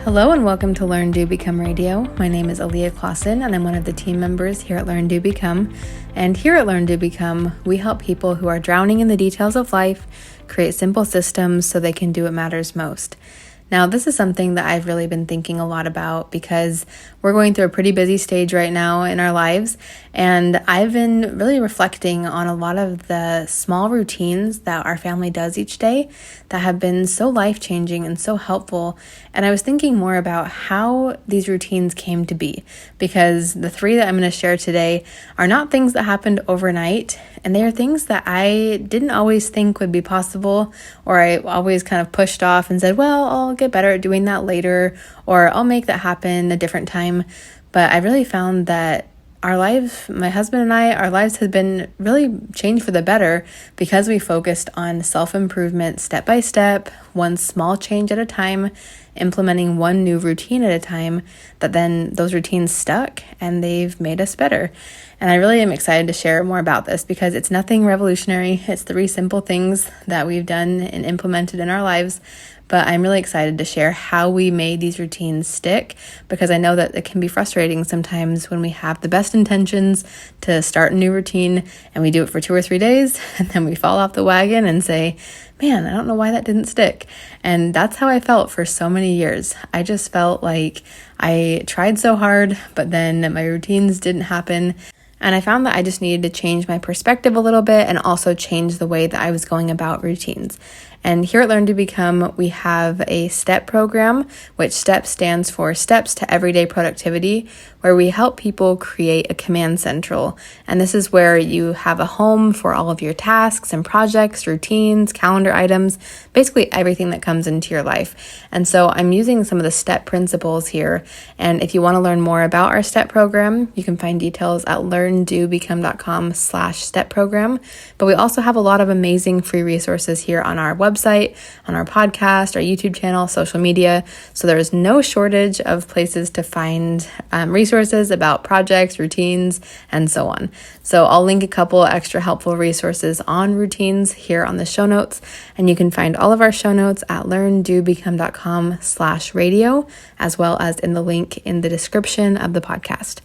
Hello and welcome to Learn, Do, Become Radio. My name is Alia and I'm one of the team members here at Learn, Do, Become. And here at Learn, Do, Become, we help people who are drowning in the details of life create simple systems so they can do what matters most. Now, this is something that I've really been thinking a lot about because we're going through a pretty busy stage right now in our lives, and I've been really reflecting on a lot of the small routines that our family does each day that have been so life-changing and so helpful. And I was thinking more about how these routines came to be, because the three that I'm going to share today are not things that happened overnight, and they are things that I didn't always think would be possible, or I always kind of pushed off and said, well, I'll get better at doing that later, or I'll make that happen a different time. But I really found that our lives, my husband and I, our lives have been really changed for the better because we focused on self-improvement step by step, one small change at a time, implementing one new routine at a time, that then those routines stuck and they've made us better. And I really am excited to share more about this because it's nothing revolutionary. It's three simple things that we've done and implemented in our lives. But I'm really excited to share how we made these routines stick, because I know that it can be frustrating sometimes when we have the best intentions to start a new routine and we do it for 2 or 3 days and then we fall off the wagon and say, man, I don't know why that didn't stick. And that's how I felt for so many years. I just felt like I tried so hard, but then my routines didn't happen. And I found that I just needed to change my perspective a little bit and also change the way that I was going about routines. And here at Learn to Become, we have a STEP program, which STEP stands for Steps to Everyday Productivity, where we help people create a command central. And this is where you have a home for all of your tasks and projects, routines, calendar items, basically everything that comes into your life. And so I'm using some of the STEP principles here. And if you want to learn more about our STEP program, you can find details at learndobecome.com/STEP program. But we also have a lot of amazing free resources here on our website, on our podcast, our YouTube channel, social media. So there is no shortage of places to find resources about projects, routines, and so on. So I'll link a couple extra helpful resources on routines here on the show notes. And you can find all of our show notes at learndobecome.com/radio, as well as in the link in the description of the podcast.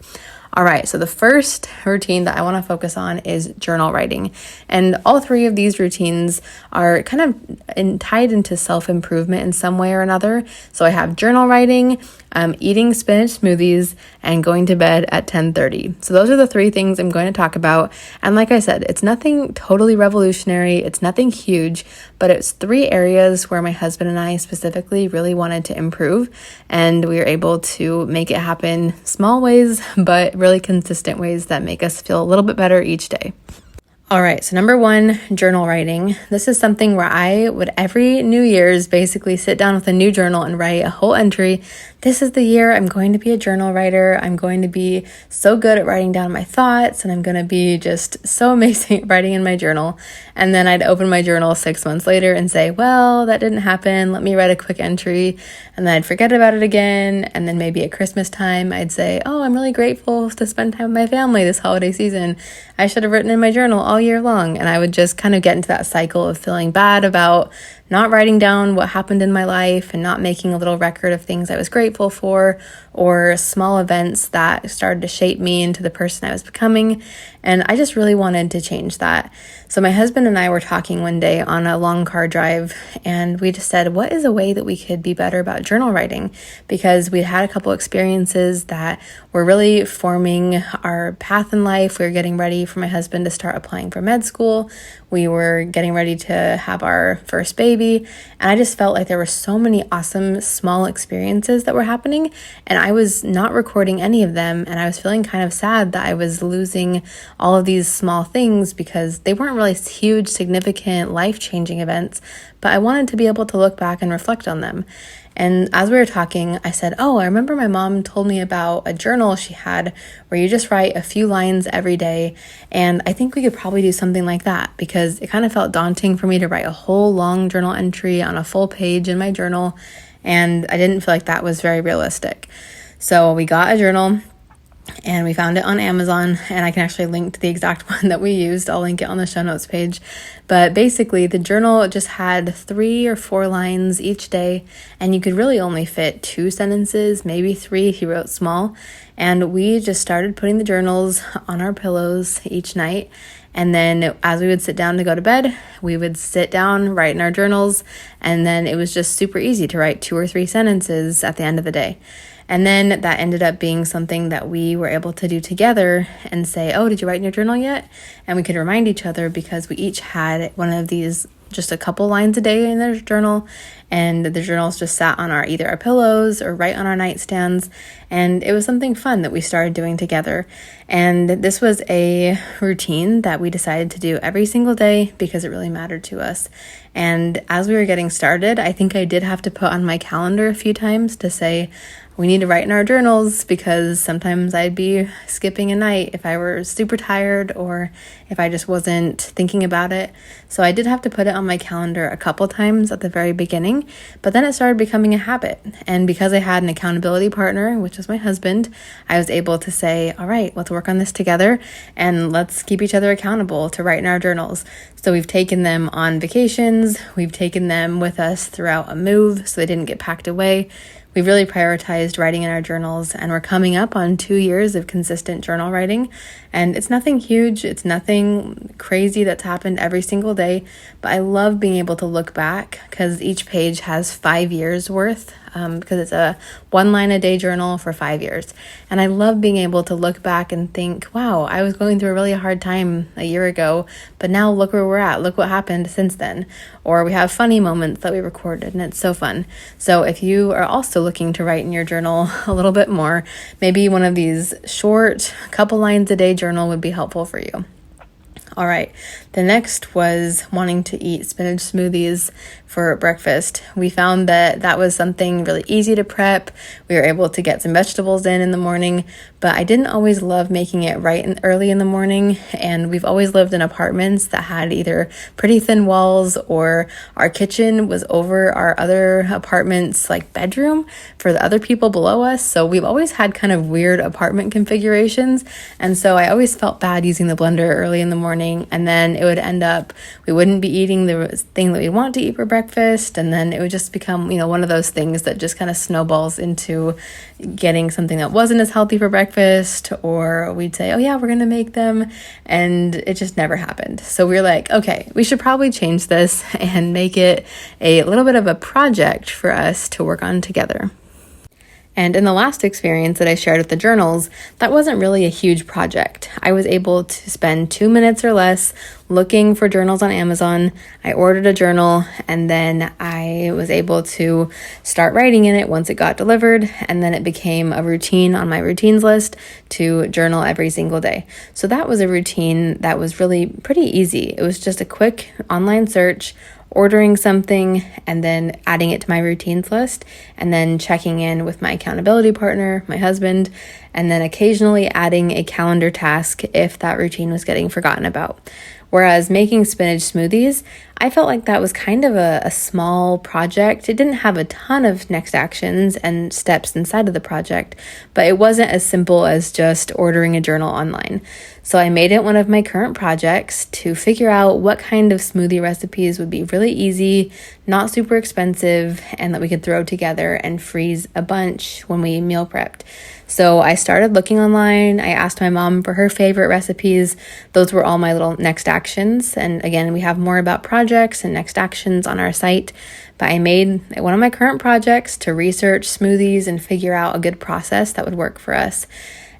All right, so the first routine that I want to focus on is journal writing. And all three of these routines are kind of tied into self-improvement in some way or another. So I have journal writing, eating spinach smoothies, and going to bed at 10:30. So those are the three things I'm going to talk about. And like I said, it's nothing totally revolutionary. It's nothing huge, but it's three areas where my husband and I specifically really wanted to improve. And we were able to make it happen small ways, but really consistent ways that make us feel a little bit better each day. All right, so number one, journal writing. This is something where I would every New Year's basically sit down with a new journal and write a whole entry. This is the year I'm going to be a journal writer. I'm going to be so good at writing down my thoughts, and I'm going to be just so amazing at writing in my journal. And then I'd open my journal 6 months later and say, well, that didn't happen. Let me write a quick entry. And then I'd forget about it again. And then maybe at Christmas time, I'd say, oh, I'm really grateful to spend time with my family this holiday season. I should have written in my journal all year long. And I would just kind of get into that cycle of feeling bad about not writing down what happened in my life and not making a little record of things I was grateful for, or small events that started to shape me into the person I was becoming. And I just really wanted to change that. So my husband and I were talking one day on a long car drive, and we just said, what is a way that we could be better about journal writing? Because we'd had a couple experiences that were really forming our path in life. We were getting ready for my husband to start applying for med school. We were getting ready to have our first baby. And I just felt like there were so many awesome small experiences that were happening, and I was not recording any of them. And I was feeling kind of sad that I was losing all of these small things because they weren't really huge, significant, life-changing events, but I wanted to be able to look back and reflect on them. And as we were talking, I said, oh, I remember my mom told me about a journal she had where you just write a few lines every day. And I think we could probably do something like that, because it kind of felt daunting for me to write a whole long journal entry on a full page in my journal. And I didn't feel like that was very realistic. So we got a journal. and we found it on Amazon, and I can actually link to the exact one that we used. I'll link it on the show notes page. But basically, the journal just had 3 or 4 lines each day, and you could really only fit 2 sentences, maybe 3 if you wrote small. And we just started putting the journals on our pillows each night. And then as we would sit down to go to bed, we would sit down, write in our journals, and then it was just super easy to write 2 or 3 sentences at the end of the day. And then that ended up being something that we were able to do together and say, oh, did you write in your journal yet? And we could remind each other because we each had one of these, just a couple lines a day in their journal. And the journals just sat on either our pillows or right on our nightstands. And it was something fun that we started doing together. And this was a routine that we decided to do every single day because it really mattered to us. And as we were getting started, I think I did have to put on my calendar a few times to say, we need to write in our journals, because sometimes I'd be skipping a night if I were super tired or if I just wasn't thinking about it. So I did have to put it on my calendar a couple times at the very beginning, but then it started becoming a habit. And because I had an accountability partner, which was my husband, I was able to say, all right, let's work on this together and let's keep each other accountable to write in our journals. So we've taken them on vacations, we've taken them with us throughout a move so they didn't get packed away. We've really prioritized writing in our journals, and we're coming up on 2 years of consistent journal writing. And it's nothing huge, it's nothing crazy that's happened every single day, but I love being able to look back because each page has 5 years worth, because it's a 1 line a day journal for 5 years. And I love being able to look back and think, wow, I was going through a really hard time a year ago, but now look where we're at, look what happened since then. Or we have funny moments that we recorded, and it's so fun. So if you are also looking to write in your journal a little bit more, maybe one of these short couple lines a day journal would be helpful for you. All right, the next was wanting to eat spinach smoothies for breakfast. We found that that was something really easy to prep. We were able to get some vegetables in the morning, but I didn't always love making it early in the morning. And we've always lived in apartments that had either pretty thin walls or our kitchen was over our other apartment's like bedroom for the other people below us. So we've always had kind of weird apartment configurations. And so I always felt bad using the blender early in the morning. And then it would end up, we wouldn't be eating the thing that we want to eat for breakfast. And then it would just become, one of those things that just kind of snowballs into getting something that wasn't as healthy for breakfast. Or we'd say, oh yeah, we're going to make them. And it just never happened. So we were like, okay, we should probably change this and make it a little bit of a project for us to work on together. And in the last experience that I shared with the journals, that wasn't really a huge project. I was able to spend 2 minutes or less looking for journals on Amazon. I ordered a journal, and then I was able to start writing in it once it got delivered, and then it became a routine on my routines list to journal every single day. So that was a routine that was really pretty easy. It was just a quick online search, ordering something, and then adding it to my routines list, and then checking in with my accountability partner, my husband, and then occasionally adding a calendar task if that routine was getting forgotten about. Whereas making spinach smoothies, I felt like that was kind of a small project. It didn't have a ton of next actions and steps inside of the project, but it wasn't as simple as just ordering a journal online. So I made it one of my current projects to figure out what kind of smoothie recipes would be really easy, not super expensive, and that we could throw together and freeze a bunch when we meal prepped. So I started looking online. I asked my mom for her favorite recipes. Those were all my little next actions. And again, we have more about projects and next actions on our site. But I made one of my current projects to research smoothies and figure out a good process that would work for us.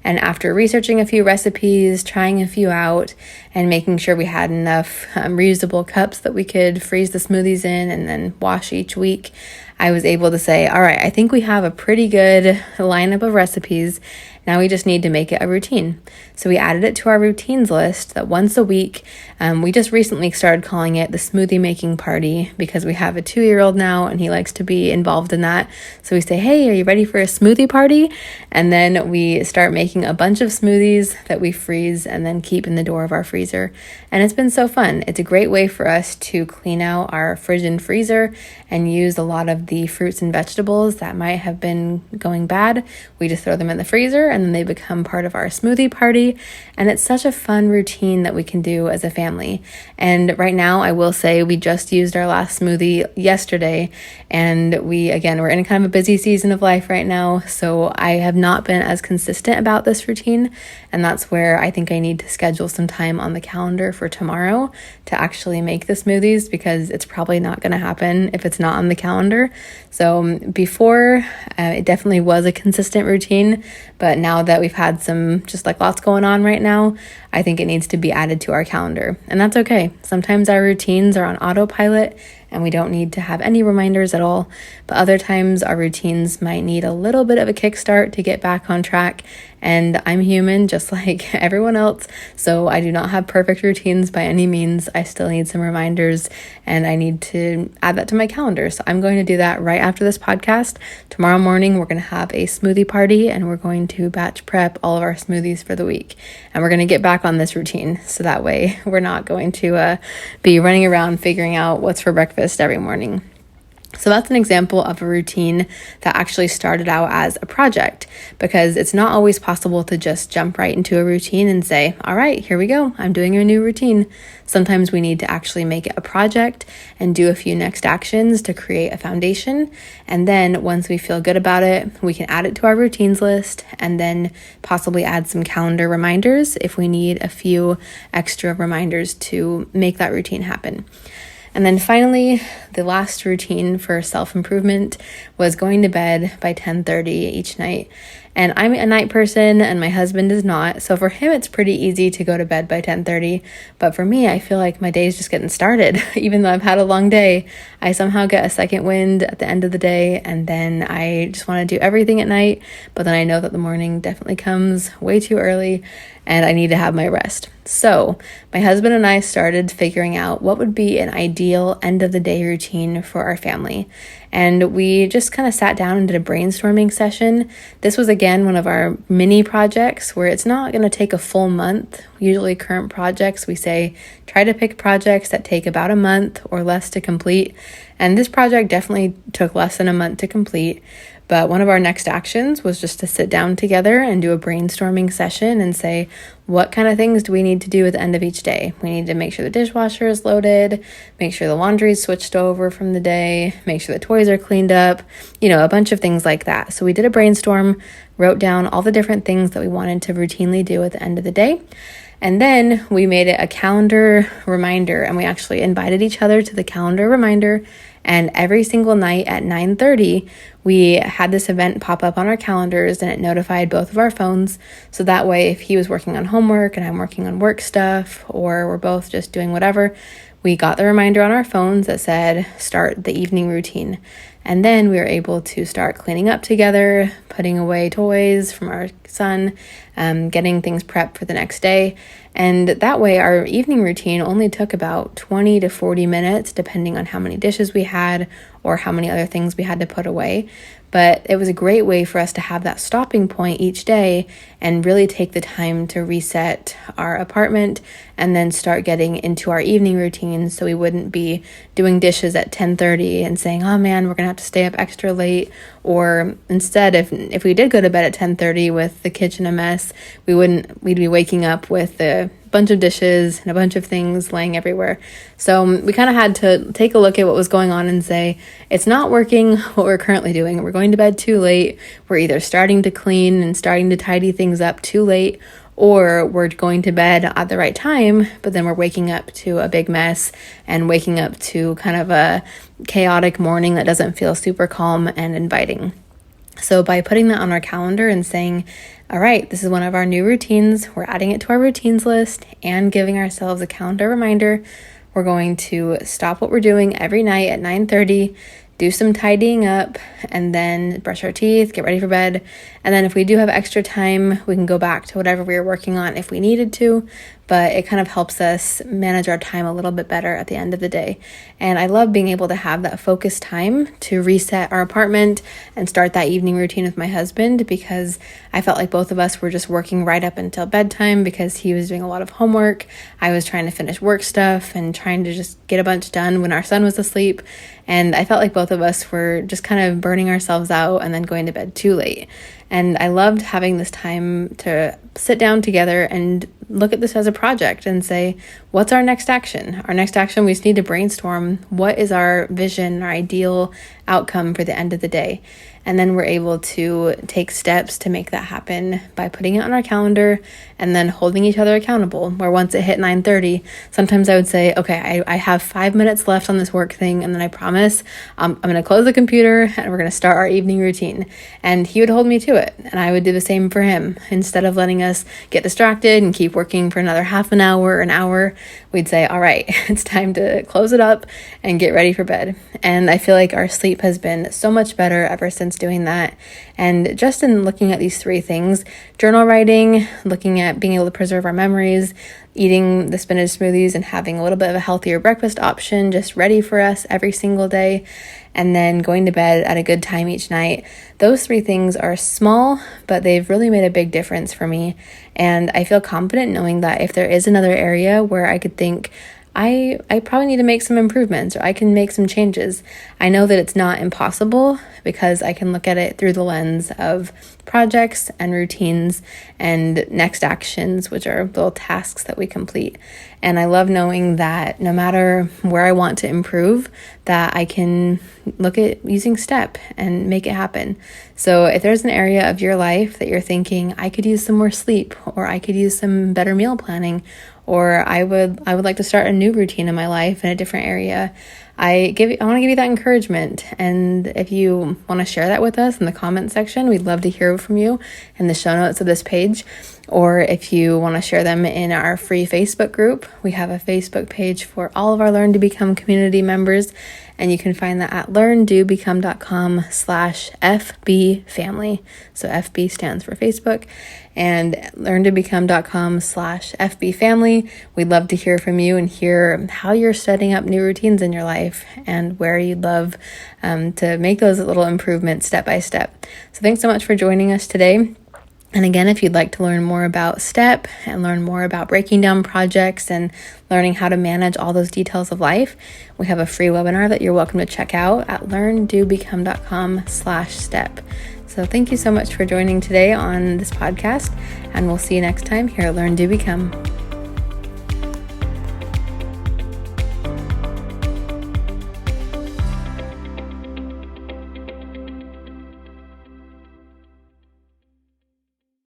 And after researching a few recipes, trying a few out, and making sure we had enough reusable cups that we could freeze the smoothies in and then wash each week, I was able to say, all right, I think we have a pretty good lineup of recipes. Now we just need to make it a routine. So we added it to our routines list that once a week, we just recently started calling it the smoothie making party because we have a 2-year-old now and he likes to be involved in that. So we say, hey, are you ready for a smoothie party? And then we start making a bunch of smoothies that we freeze and then keep in the door of our freezer. And it's been so fun. It's a great way for us to clean out our fridge and freezer and use a lot of the fruits and vegetables that might have been going bad, we just throw them in the freezer and then they become part of our smoothie party. And it's such a fun routine that we can do as a family. And right now, I will say we just used our last smoothie yesterday, and we're in kind of a busy season of life right now. So I have not been as consistent about this routine. And that's where I think I need to schedule some time on the calendar for tomorrow to actually make the smoothies, because it's probably not going to happen if it's not on the calendar. So before, it definitely was a consistent routine, but now that we've had some just like lots going on right now, I think it needs to be added to our calendar. And that's okay. Sometimes our routines are on autopilot and we don't need to have any reminders at all. But other times our routines might need a little bit of a kickstart to get back on track. And I'm human just like everyone else. So I do not have perfect routines by any means. I still need some reminders and I need to add that to my calendar. So I'm going to do that right after this podcast. Tomorrow morning, we're going to have a smoothie party and we're going to batch prep all of our smoothies for the week. And we're going to get back on this routine. So that way we're not going to be running around figuring out what's for breakfast every morning. So that's an example of a routine that actually started out as a project, because it's not always possible to just jump right into a routine and say, all right, here we go, I'm doing a new routine. Sometimes we need to actually make it a project and do a few next actions to create a foundation. And then once we feel good about it, we can add it to our routines list and then possibly add some calendar reminders if we need a few extra reminders to make that routine happen. And then finally, the last routine for self-improvement was going to bed by 10:30 each night. And I'm a night person and my husband is not. So for him, it's pretty easy to go to bed by 10:30. But for me, I feel like my day is just getting started. Even though I've had a long day, I somehow get a second wind at the end of the day. And then I just want to do everything at night. But then I know that the morning definitely comes way too early and I need to have my rest. So my husband and I started figuring out what would be an ideal end of the day routine for our family. And we just kind of sat down and did a brainstorming session. This was, again, one of our mini projects where it's not going to take a full month. Usually current projects, we say, try to pick projects that take about a month or less to complete. And this project definitely took less than a month to complete. But one of our next actions was just to sit down together and do a brainstorming session and say, what kind of things do we need to do at the end of each day? We need to make sure the dishwasher is loaded, make sure the laundry is switched over from the day, make sure the toys are cleaned up, a bunch of things like that. So we did a brainstorm, wrote down all the different things that we wanted to routinely do at the end of the day. And then we made it a calendar reminder, and we actually invited each other to the calendar reminder. And every single night at 9:30, we had this event pop up on our calendars, and it notified both of our phones. So that way, if he was working on homework and I'm working on work stuff, or we're both just doing whatever, we got the reminder on our phones that said, start the evening routine. And then we were able to start cleaning up together, putting away toys from our son, getting things prepped for the next day. And that way our evening routine only took about 20 to 40 minutes, depending on how many dishes we had or how many other things we had to put away. But it was a great way for us to have that stopping point each day and really take the time to reset our apartment and then start getting into our evening routine, so we wouldn't be doing dishes at 10:30 and saying, oh man, we're gonna have to stay up extra late. Or instead, if we did go to bed at 10:30 with the kitchen a mess, we'd be waking up with a bunch of dishes and a bunch of things laying everywhere. So we kind of had to take a look at what was going on and say, it's not working what we're currently doing. We're going to bed too late. We're either starting to clean and starting to tidy things up too late, or we're going to bed at the right time, but then we're waking up to a big mess and waking up to kind of a chaotic morning that doesn't feel super calm and inviting. So by putting that on our calendar and saying, all right, this is one of our new routines, we're adding it to our routines list and giving ourselves a calendar reminder, we're going to stop what we're doing every night at 9:30, do some tidying up, and then brush our teeth, get ready for bed. And then if we do have extra time, we can go back to whatever we were working on if we needed to. but it kind of helps us manage our time a little bit better at the end of the day. And I love being able to have that focused time to reset our apartment and start that evening routine with my husband, because I felt like both of us were just working right up until bedtime because he was doing a lot of homework. I was trying to finish work stuff and trying to just get a bunch done when our son was asleep. And I felt like both of us were just kind of burning ourselves out and then going to bed too late. And I loved having this time to sit down together and look at this as a project and say, what's our next action? Our next action, we just need to brainstorm what is our vision, our ideal outcome for the end of the day. And then we're able to take steps to make that happen by putting it on our calendar and then holding each other accountable. Where once it hit 9:30, sometimes I would say, okay, I have 5 minutes left on this work thing, and then I promise I'm going to close the computer and we're going to start our evening routine. And he would hold me to it, and I would do the same for him. Instead of letting us get distracted and keep working for another half an hour, an hour, we'd say, all right, it's time to close it up and get ready for bed. And I feel like our sleep has been so much better ever since doing that. And just in looking at these 3 things, journal writing, looking at being able to preserve our memories, eating the spinach smoothies and having a little bit of a healthier breakfast option just ready for us every single day, and then going to bed at a good time each night. Those 3 things are small, but they've really made a big difference for me. And I feel confident knowing that if there is another area where I could think, I probably need to make some improvements, or I can make some changes, I know that it's not impossible because I can look at it through the lens of projects and routines and next actions, which are little tasks that we complete. And I love knowing that no matter where I want to improve, that I can look at using STEP and make it happen. So if there's an area of your life that you're thinking, I could use some more sleep, or I could use some better meal planning, or I would like to start a new routine in my life in a different area, I want to give you that encouragement. And if you want to share that with us in the comment section, we'd love to hear from you in the show notes of this page. Or if you want to share them in our free Facebook group, we have a Facebook page for all of our Learn to Become community members, and you can find that at learndobecome.com/FB family. So FB stands for Facebook, and learntobecome.com/FB family. We'd love to hear from you and hear how you're setting up new routines in your life and where you'd love to make those little improvements step by step. So thanks so much for joining us today. And again, if you'd like to learn more about STEP and learn more about breaking down projects and learning how to manage all those details of life, we have a free webinar that you're welcome to check out at learndobecome.com/STEP. So thank you so much for joining today on this podcast, and we'll see you next time here at Learn, Do, Become.